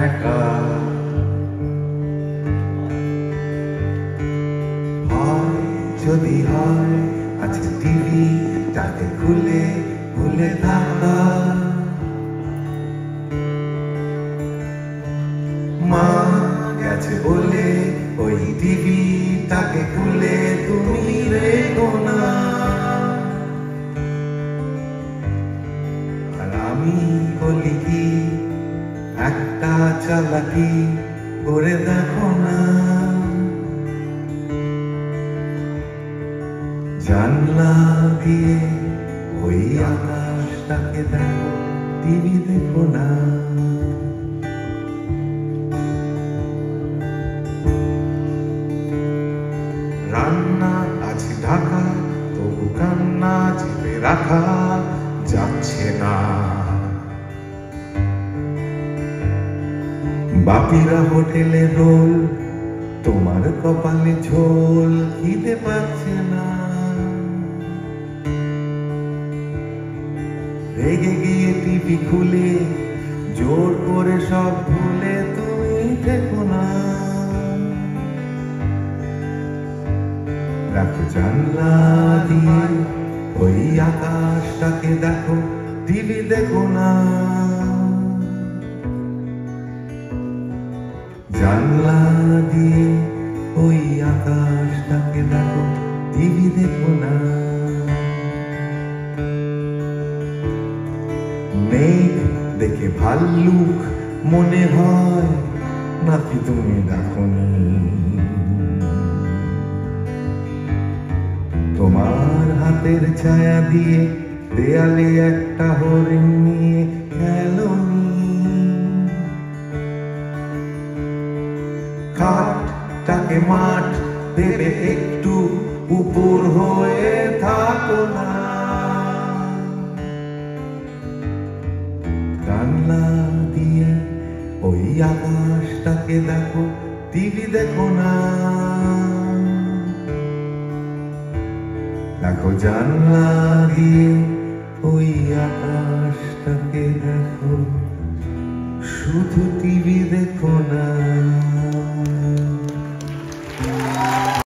একা। যদি হয় আজকে টিভিটাকে খুলে খুলে থাকা, মা গেছে বলে ওই টিভিটাকে খুলে তুমি রেখো না। আর আমি বলি কি একটা চালাকি করে দেখো না, জানলা দিয়ে ওই আকাশটাকে দেখো, টিভি দেখো না। রান্না আছে ঢাকা, তবু কান্না চেপে রাখা যাচ্ছে না। বাপিরা হোটেলে রোল, তোমার কপালে ঝোল, খিদে পাচ্ছে না। রেগে গিয়ে টিভি খুলে জোর করে সব ভুলে তুমি দেখো না। দেখো জানলা দিয়ে ওই আকাশটাকে দেখো, টিভি দেখো না। জানলা দিয়ে ওই আকাশটাকে দেখো, টিভি দেখো না। মেঘ দেখে ভাল্লুক মনে হয় নাকি তুমি দেখোনি? তোমার হাতের ছায়া দিয়ে দেয়ালে একটা হরিণ নিয়ে খেলোনি? খাটটাকে মাঠ দেবে একটু উপর হয়ে থাকো না। জানলা দিয়ে ওই আকাশটাকে দেখো, টিভি দেখো না। দেখো জানলা দিয়ে ওই আকাশটাকে দেখো, শুধু টিভি দেখো না।